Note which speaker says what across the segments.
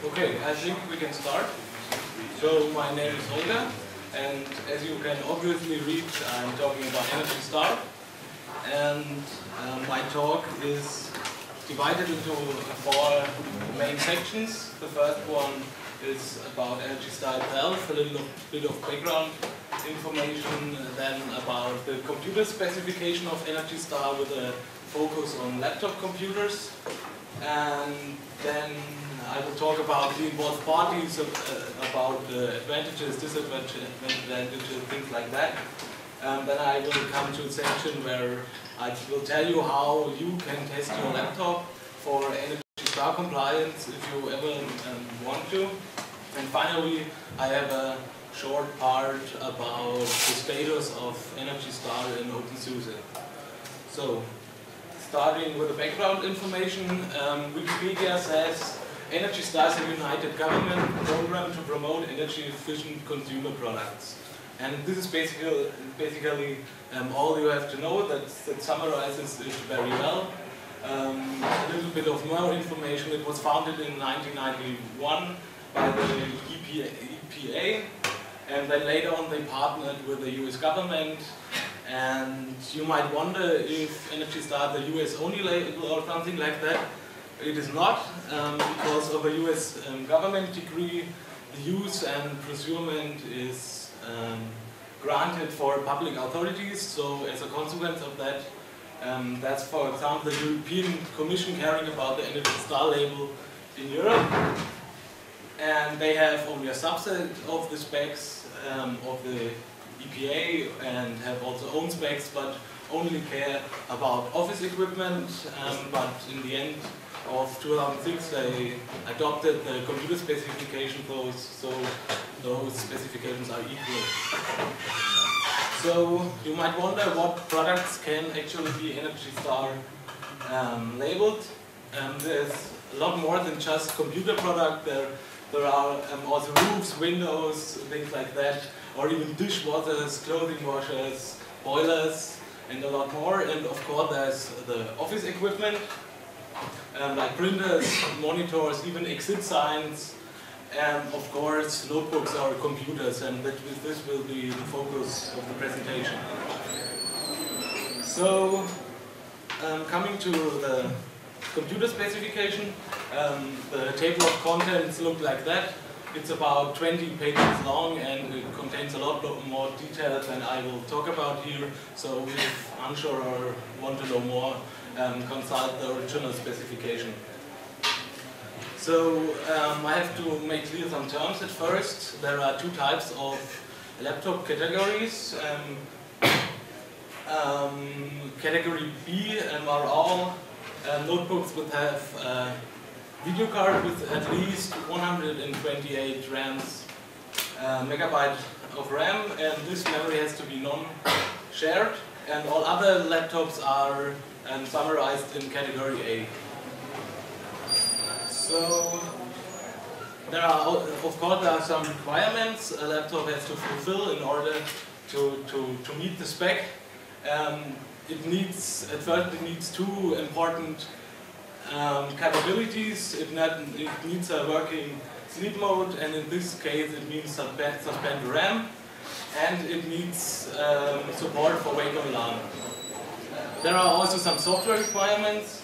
Speaker 1: Okay, I think we can start. So my name is Holger, and as you can obviously read, I'm talking about EnergyStar. And my talk is divided into 4 main sections. The first one is about EnergyStar itself, a little bit of background information, then about the computer specification of EnergyStar with a focus on laptop computers, and then I will talk about the involved parties, about the advantages, disadvantages, things like that. Then I will come to a section where I will tell you how you can test your laptop for EnergyStar compliance if you ever want to. And finally, I have a short part about the status of EnergyStar in openSUSE. So, starting with the background information, Wikipedia says EnergyStar is a united government program to promote energy-efficient consumer products. And this is basically all you have to know. That summarizes it very well. A little bit of more information. It was founded in 1991 by the EPA, and then later on they partnered with the US government. And you might wonder if EnergyStar is the US only label or something like that. It is not, because of a US government decree, the use and procurement is granted for public authorities. So as a consequence of that, that's for example the European Commission caring about the EnergyStar label in Europe. And they have only a subset of the specs of the EPA and have also own specs, but only care about office equipment. But in the end of 2006 they adopted the computer specification, so those specifications are equal. So you might wonder what products can actually be EnergyStar labeled. There's a lot more than just computer product. There are also roofs, windows, things like that, or even dishwashers, clothing washers, boilers, and a lot more. And of course there's the office equipment, like printers, monitors, even exit signs, and of course notebooks or computers, and this will be the focus of the presentation. So, coming to the computer specification, the table of contents look like that. It's about 20 pages long and it contains a lot more detail than I will talk about here. So if unsure or want to know more, consult the original specification. So I have to make clear some terms at first. There are 2 types of laptop categories. Category B are all notebooks that have a video card with at least 128 megabyte of RAM, and this memory has to be non-shared, and all other laptops are summarized in category A. So there are, of course, there are some requirements a laptop has to fulfill in order to meet the spec. It needs 2 important capabilities. It needs a working sleep mode, and in this case it means suspend RAM, and it needs support for wake on alarm. There are also some software requirements.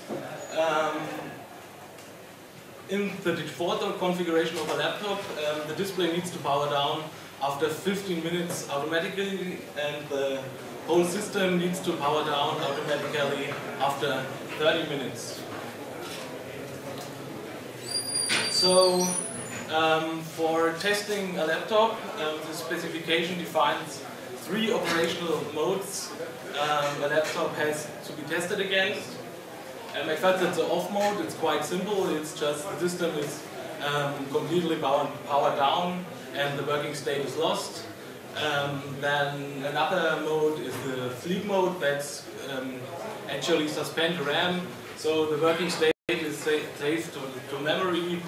Speaker 1: In the default configuration of a laptop, the display needs to power down after 15 minutes automatically, and the whole system needs to power down automatically after 30 minutes. So, for testing a laptop, the specification defines 3 operational modes a laptop has to be tested against. At first, it's the off mode. It's quite simple. It's just the system is completely powered down and the working state is lost. Then another mode is the sleep mode. That's actually suspend RAM, so the working state is saved to memory,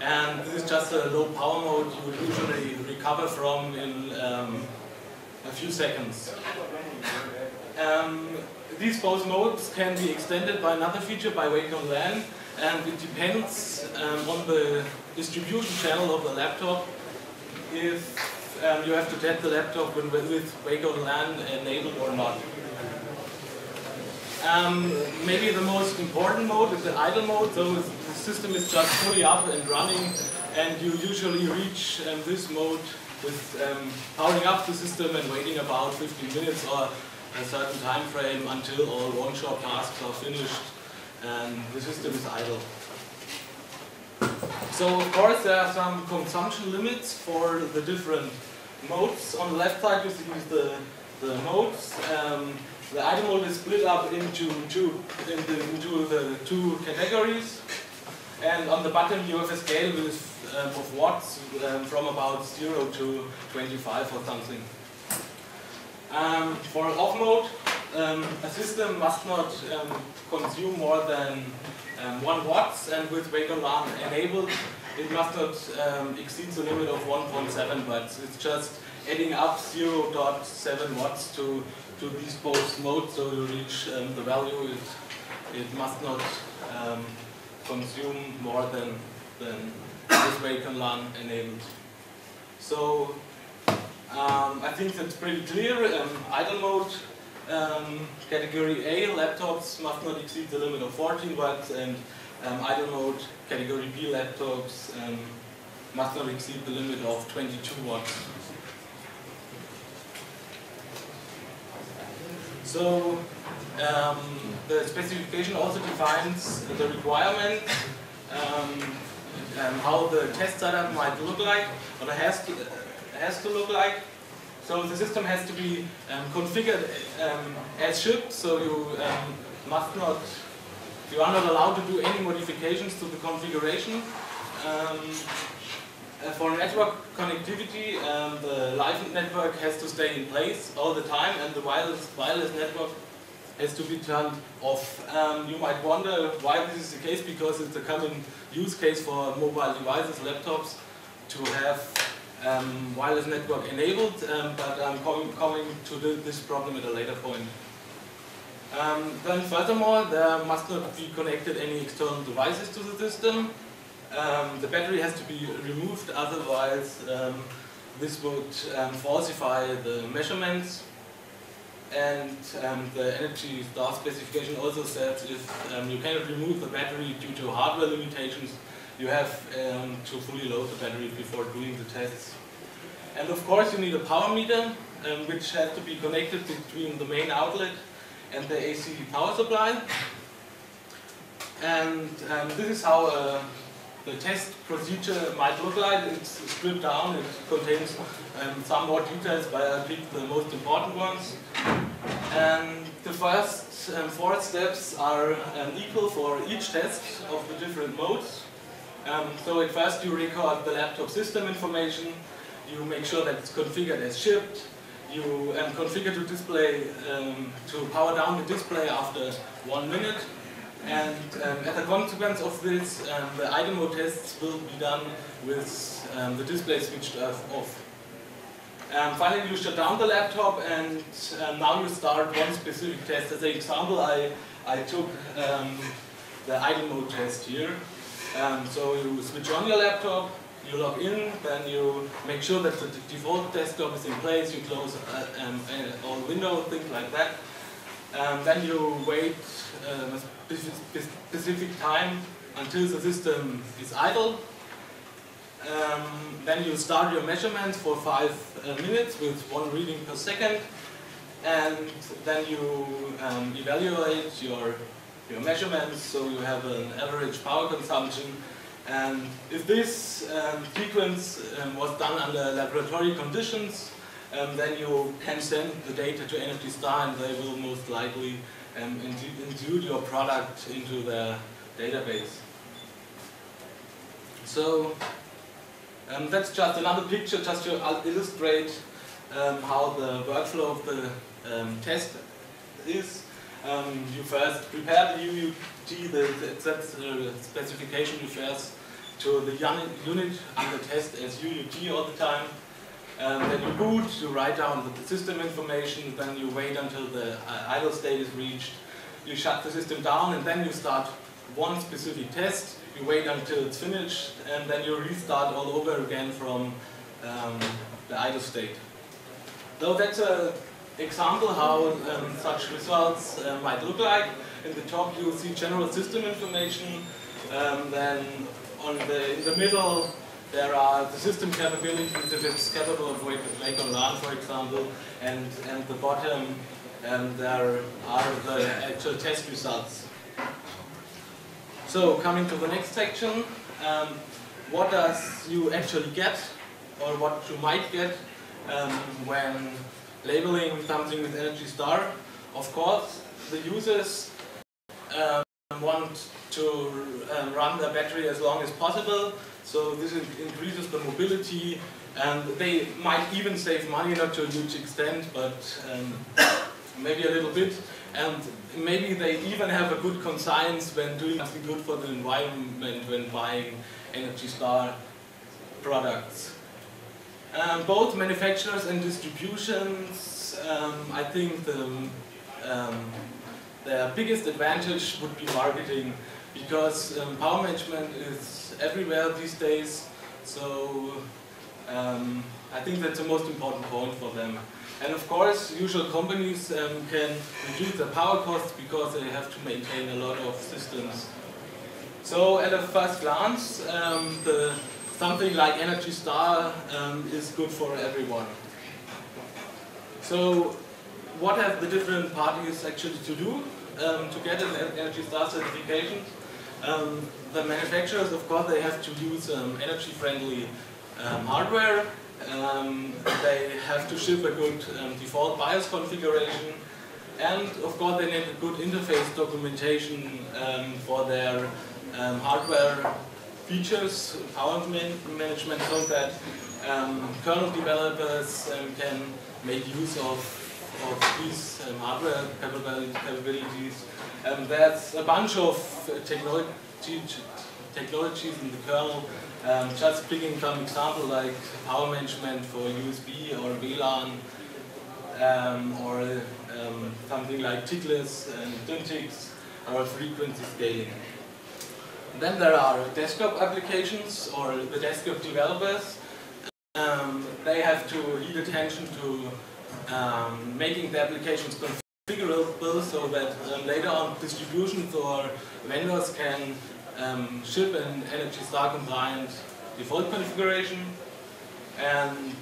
Speaker 1: and this is just a low power mode you would usually recover from in a few seconds. These both modes can be extended by another feature, by wake on LAN, and it depends on the distribution channel of the laptop if you have to test the laptop with Waco LAN enabled or not. Maybe the most important mode is the idle mode, so the system is just fully up and running, and you usually reach this mode with powering up the system and waiting about 15 minutes or a certain time frame until all one-shot tasks are finished and the system is idle. So of course there are some consumption limits for the different modes. On the left side you see the modes. The idle mode is split up into the two categories, and on the bottom you have a scale of watts from about 0 to 25 or something. For off mode, a system must not consume more than 1 watts, and with Waco LAN enabled, it must not exceed the limit of 1.7 watts. It's just adding up 0.7 watts to these both modes, so you reach the value. It must not consume more than this Waco LAN enabled. So I think that's pretty clear. Idle mode, category A laptops must not exceed the limit of 14 watts, and idle mode, category B laptops must not exceed the limit of 22 watts. So the specification also defines the requirement, how the test setup might look like, or has to look like. So the system has to be configured as shipped, so you are not allowed to do any modifications to the configuration. For network connectivity, the live network has to stay in place all the time, and the wireless network has to be turned off. You might wonder why this is the case, because it's a common use case for mobile devices, laptops, to have wireless network enabled, but I'm coming to this problem at a later point. Then furthermore, there must not be connected any external devices to the system. The battery has to be removed, otherwise this would falsify the measurements. And the EnergyStar specification also says if you cannot remove the battery due to hardware limitations, you have to fully load the battery before doing the tests. And of course you need a power meter, which has to be connected between the main outlet and the AC power supply. And this is how the test procedure might look like. It's stripped down, it contains some more details, but I picked the most important ones. And the first 4 steps are equal for each test of the different modes. So at first you record the laptop system information, you make sure that it's configured as shipped, you configure the display to power down the display after 1 minute. And as a consequence of this, the idle mode tests will be done with the display switched off. Finally, you shut down the laptop, and now you start one specific test. As an example, I took the idle mode test here. So you switch on your laptop, you log in, then you make sure that the default desktop is in place, you close all windows, things like that. Then you wait a specific time until the system is idle. Then you start your measurements for 5 minutes with 1 reading per second, and then you evaluate your measurements, so you have an average power consumption. And if this sequence was done under laboratory conditions, then you can send the data to EnergyStar, and they will most likely include your product into their database. So that's just another picture, just to illustrate how the workflow of the test is. You first prepare the UUT, that's the specification refers to the unit under test as UUT all the time. Then you boot, you write down the system information, then you wait until the idle state is reached, you shut the system down, and then you start one specific test, you wait until it's finished, and then you restart all over again from the idle state. So that's an example how such results might look like. In the top you'll see general system information, then in the middle there are the system capabilities, if it's capable of wake on run, for example, and the bottom there are the actual test results. So coming to the next section, what does you actually get, or what you might get when labeling something with EnergyStar? Of course, the users want to run their battery as long as possible, so this increases the mobility, and they might even save money, not to a huge extent, but maybe a little bit, and maybe they even have a good conscience when doing something good for the environment when buying EnergyStar products. Both manufacturers and distributions, I think the biggest advantage would be marketing, because power management is everywhere these days, so I think that's the most important point for them. And of course, usual companies can reduce their power costs because they have to maintain a lot of systems. So at a first glance, something like EnergyStar is good for everyone. So what have the different parties actually to do to get an EnergyStar certification? The manufacturers, of course, they have to use energy-friendly hardware. They have to ship a good default BIOS configuration, and of course they need a good interface documentation for their hardware features, power management, so that kernel developers can make use of these hardware capabilities. There's a bunch of technologies in the kernel. Just picking some example like power management for USB or VLAN, or something like tickless and DynTics, or frequency scaling. Then there are desktop applications, or the desktop developers. They have to lead attention to making the applications configurable, so that later on distributions or vendors can ship an EnergyStar compliant default configuration, and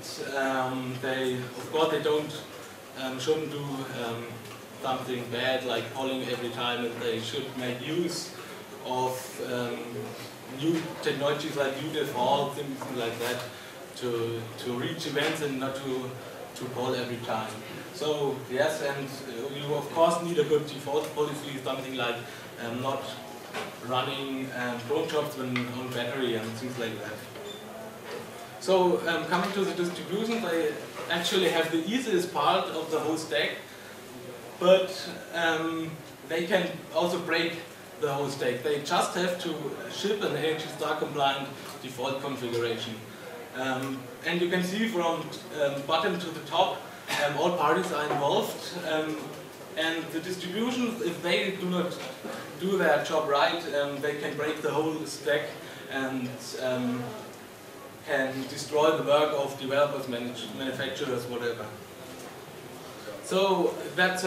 Speaker 1: they, of course, they shouldn't do something bad like polling every time, and they should make use of new technologies like new default, things like that, to reach events and not to poll every time. So yes, and you of course need a good default policy, something like not running drone jobs when on battery and things like that. So coming to the distribution, they actually have the easiest part of the whole stack, but they can also break the whole stack. They just have to ship an EnergyStar compliant default configuration. And you can see from bottom to the top, all parties are involved, and the distributions, if they do not do their job right, they can break the whole stack and can destroy the work of developers, manufacturers, whatever. So that's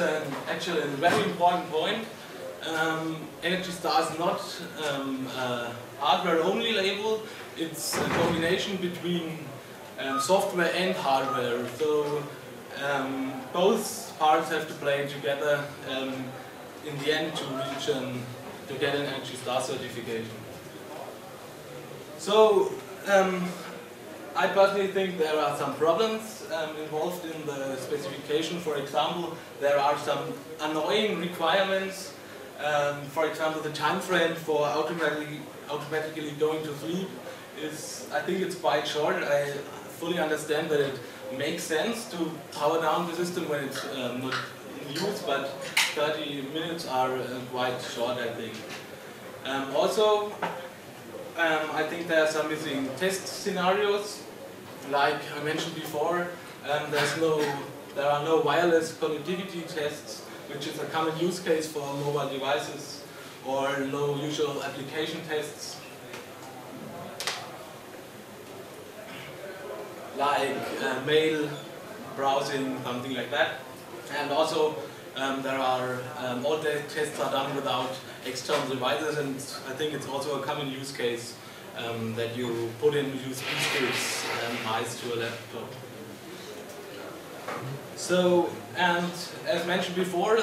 Speaker 1: actually a very important point. EnergyStar is not a hardware-only label. It's a combination between software and hardware. So both parts have to play together in the end to get an EnergyStar certification. So I personally think there are some problems involved in the specification. For example, there are some annoying requirements. For example, the time frame for automatically going to sleep is, I think it's quite short. I fully understand that it makes sense to power down the system when it's not in use, but 30 minutes are quite short, I think. Also, I think there are some missing test scenarios. Like I mentioned before, there are no wireless connectivity tests, which is a common use case for mobile devices, or low usual application tests, like mail browsing, something like that. And also there are all the tests are done without external devices, and I think it's also a common use case that you put in USB sticks and mice to a laptop. So, and as mentioned before,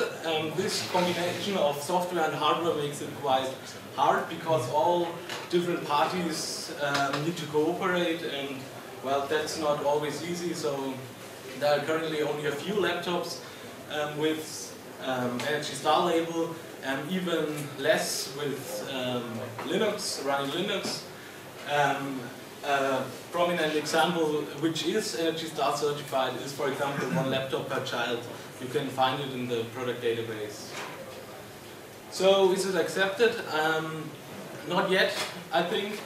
Speaker 1: this combination of software and hardware makes it quite hard, because all different parties need to cooperate, and well, that's not always easy. So there are currently only a few laptops with EnergyStar label, and even less with Linux, running Linux. A prominent example which is EnergyStar certified is, for example, one laptop per child. You can find it in the product database. So is it accepted? Not yet, I think,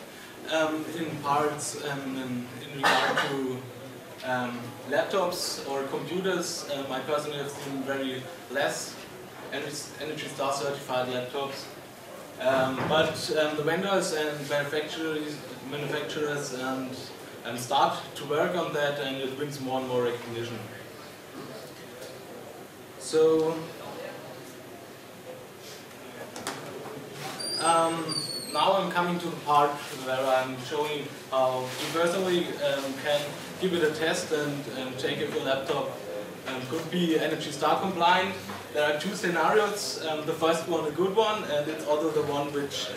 Speaker 1: in parts in regard to laptops or computers. I personally have seen very less EnergyStar certified laptops. But the vendors and manufacturers start to work on that, and it brings more and more recognition. So now I'm coming to the part where I'm showing how you personally can give it a test and check if your laptop could be EnergyStar compliant. There are two scenarios. The first one a good one, and it's also the one which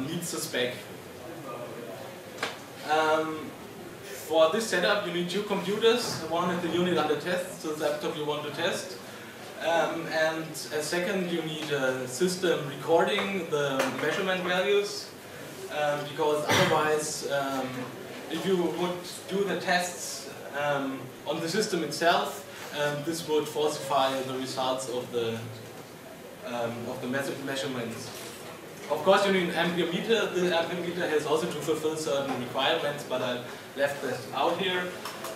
Speaker 1: meets the spec. For this setup you need two computers. One is the unit under test, so the laptop you want to test. And a second, you need a system recording the measurement values, because otherwise, if you would do the tests on the system itself, this would falsify the results of the measurements. Of course, you need an ampere meter. The ampere meter has also to fulfill certain requirements, but I left that out here.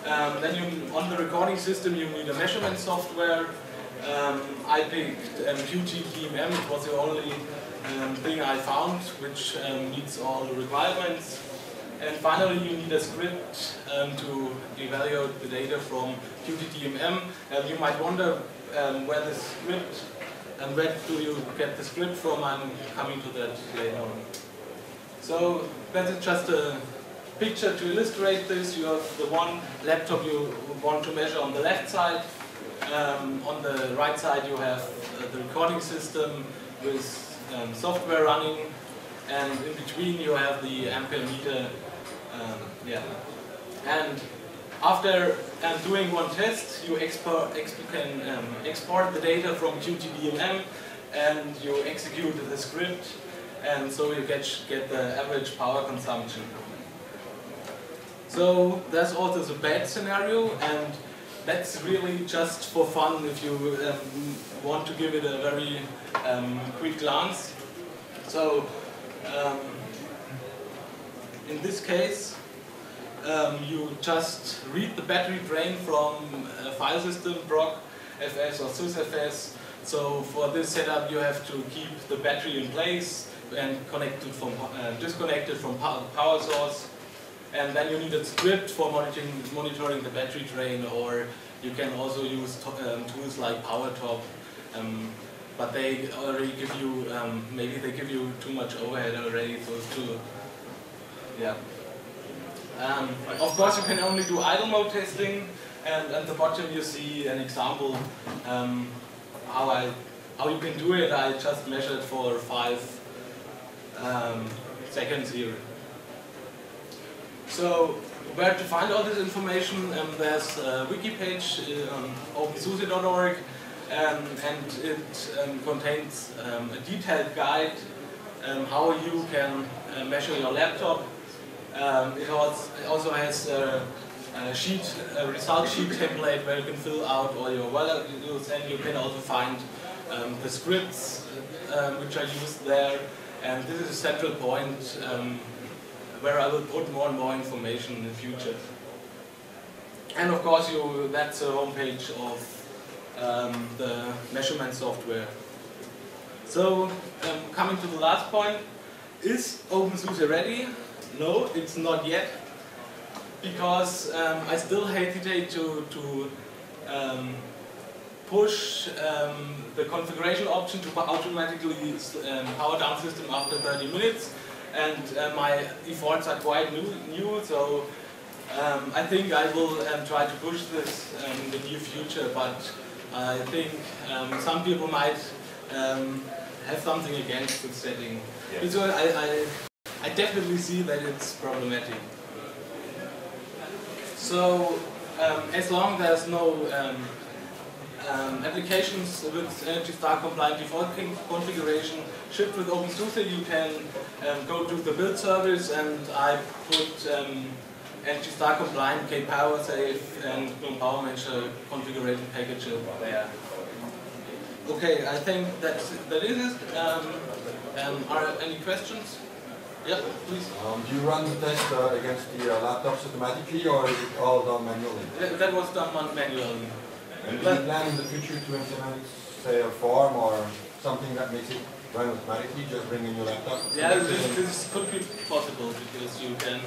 Speaker 1: Then on the recording system, you need a measurement software. I picked QT-DMM. It was the only thing I found which meets all the requirements. And finally, you need a script to evaluate the data from QT-DMM. You might wonder where the script and where do you get the script from. I'm coming to that later on. So that is just a picture to illustrate this. You have the one laptop you want to measure on the left side. On the right side you have the recording system with software running, and in between you have the ampere meter. And after doing one test, you export the data from QT-DMM, and you execute the script, and so you get the average power consumption. So that's also the bad scenario, and that's really just for fun if you want to give it a very quick glance. So in this case, you just read the battery drain from a file system, proc, FS or SUSE-FS. So for this setup you have to keep the battery in place and disconnected from power source. And then you need a script for monitoring the battery drain, or you can also use tools like PowerTop, but they already give you, maybe they give you too much overhead already, so it's too, yeah. Of course you can only do idle mode testing, and at the bottom you see an example how you can do it. I just measured for 5 seconds here. So where to find all this information? There's a wiki page on openSUSE.org, and it contains a detailed guide how you can measure your laptop. It also has a result sheet template where you can fill out all your values, and you can also find the scripts which are used there. And this is a central point where I will put more and more information in the future. And of course, that's the homepage of the measurement software. So, coming to the last point, is openSUSE ready? No, it's not yet, because I still hesitate to push the configuration option to automatically power down system after 30 minutes, and my efforts are quite new, so I think I will try to push this in the near future, but I think some people might have something against this setting. Yeah. So I definitely see that it's problematic. So as long as there's no applications with EnergyStar compliant default configuration shipped with openSUSE, you can go to the build service, and I put EnergyStar compliant K-Power safe and GNOME Power Manager configuration package there. Okay, I think that is it. Are any questions? Yeah, please.
Speaker 2: Do you run the test against the laptops automatically, or is it all done manually?
Speaker 1: That was done manually.
Speaker 2: And do you plan in the future to implement, say, a form or something that makes it run automatically, just bring in your laptop?
Speaker 1: Yeah, this could be possible, because you can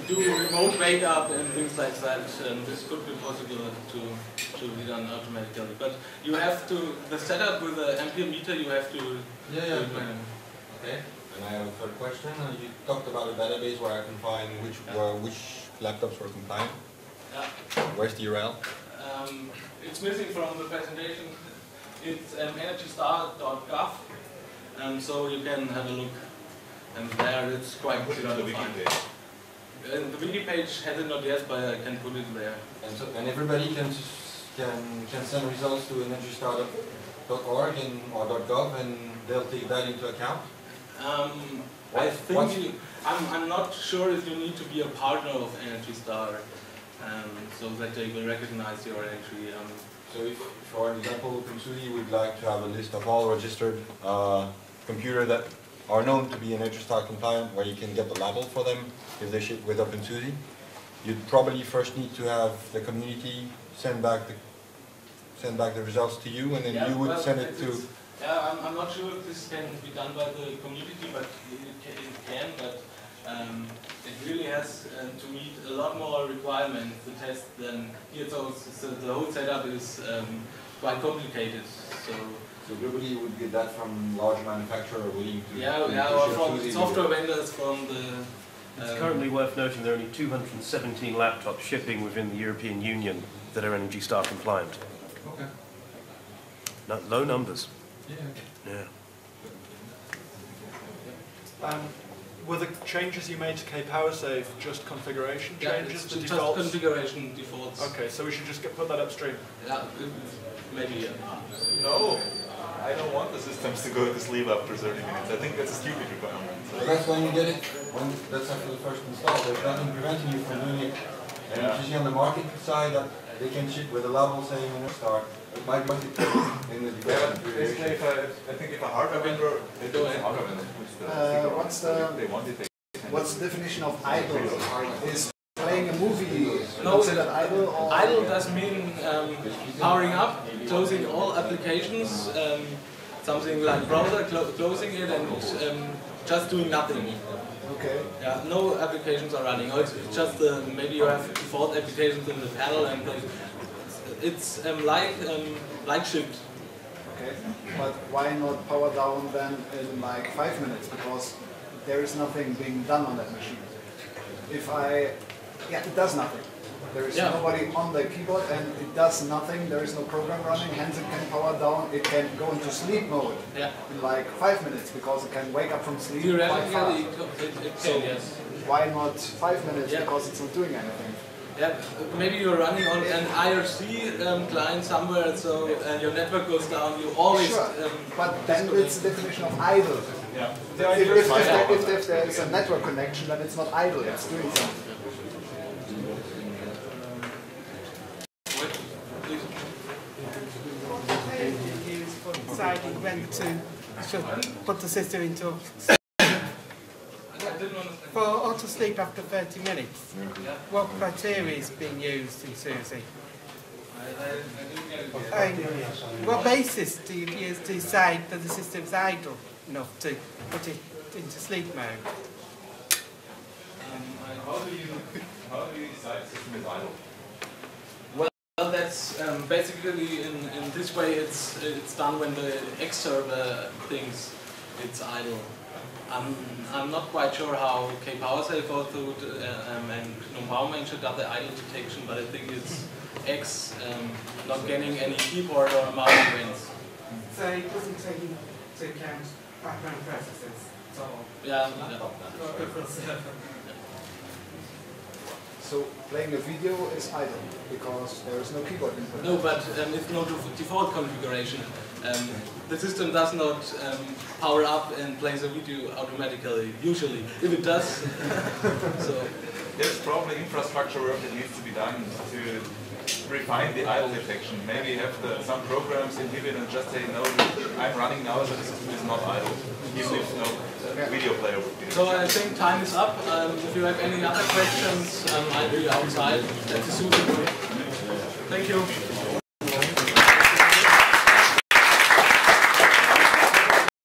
Speaker 1: do remote wake up and things like that. This could be possible to be done automatically. But you have to, the setup with the ampere meter, you have to do it manually.
Speaker 2: Okay. And I have a third question. You talked about a database where I can find which laptops were compliant.
Speaker 1: Yeah.
Speaker 2: Where's the URL?
Speaker 1: It's missing from the presentation. It's EnergyStar.gov, so you can have a look. And there it's quite clear to find. The wiki page has it not yet, but I can put it there.
Speaker 2: And everybody can send results to EnergyStar.org or .gov, and they'll take that into account?
Speaker 1: I think I'm not sure if you need to be a partner of EnergyStar, so that they will recognize your entry.
Speaker 2: So if, for example, openSUSE would like to have a list of all registered computers that are known to be EnergyStar compliant, where you can get the label for them if they ship with openSUSE, you'd probably first need to have the community send back the results to you, and then you would send it to.
Speaker 1: Yeah, I'm not sure if this can be done by the community, but it can. But it really has to meet a lot more requirements to test than here. So the whole setup is quite complicated. So
Speaker 2: globally, you would get that from large manufacturer willing to.
Speaker 1: Or from software vendors from the.
Speaker 3: It's currently worth noting there are only 217 laptops shipping within the European Union that are EnergyStar compliant.
Speaker 2: Okay.
Speaker 3: No, low numbers.
Speaker 2: Yeah.
Speaker 4: Were the changes you made to K-Power Save just configuration changes?
Speaker 1: It's just configuration defaults.
Speaker 4: Okay, so we should just put that upstream.
Speaker 1: Yeah, maybe. Yeah.
Speaker 5: No, I don't want the systems to go to sleep after 30 minutes. I think that's a stupid requirement.
Speaker 2: So that's when you get it. That's after the first install. There's nothing preventing you from doing it. And you see on the market side that they can ship with a label saying EnergyStar. It might be in the development.
Speaker 5: Basically, I think if a hardware vendor, they don't have hardware vendor puts the sticker on. They want it.
Speaker 6: What's the definition of idle? Is playing a movie considered idle? Or
Speaker 1: Idle does mean powering up, closing all applications, something like browser, closing it, and just doing nothing.
Speaker 6: Okay.
Speaker 1: Yeah, no applications are running. Or it's just maybe you have default applications in the panel, and it's like shift.
Speaker 6: Okay. But why not power down then in like 5 minutes? Because there is nothing being done on that machine. It does nothing. There is nobody on the keyboard and it does nothing. There is no program running. Hence it can power down. It can go into sleep mode in like 5 minutes because it can wake up from sleep quite fast.
Speaker 1: It can, yes.
Speaker 6: Why not 5 minutes? Because it's not doing anything.
Speaker 1: Yeah, maybe you're running on an IRC client somewhere, so your network goes down. You always.
Speaker 6: Sure. But then it's the definition of idle.
Speaker 5: Yeah.
Speaker 6: If there is a network connection, then it's not idle. It's doing something.
Speaker 7: Deciding when to put the system into for auto sleep after 30 minutes. What criteria is being used in SUSE? What basis do you use to decide that the system is idle enough to put it into sleep mode?
Speaker 5: How do you decide the system is idle?
Speaker 1: Well, that's basically in this way. It's done when the X server thinks it's idle. I'm not quite sure how kPowerSafe also and GNOME Power Manager got the idle detection, but I think it's X not getting any keyboard or mouse events.
Speaker 7: So it doesn't take into account background processes at all?
Speaker 1: Yeah.
Speaker 6: So playing a video is idle because there is no keyboard input.
Speaker 1: No, but it's no default configuration. The system does not power up and plays a video automatically, usually. If it does, so...
Speaker 5: There's probably infrastructure work that needs to be done to refine the idle detection. Maybe have some programs inhibit and just say, no, I'm running now, so the system is not idle, even if no video player would be.
Speaker 1: So I think time is up. If you have any other questions, I'll be outside at the SUSE. Thank you.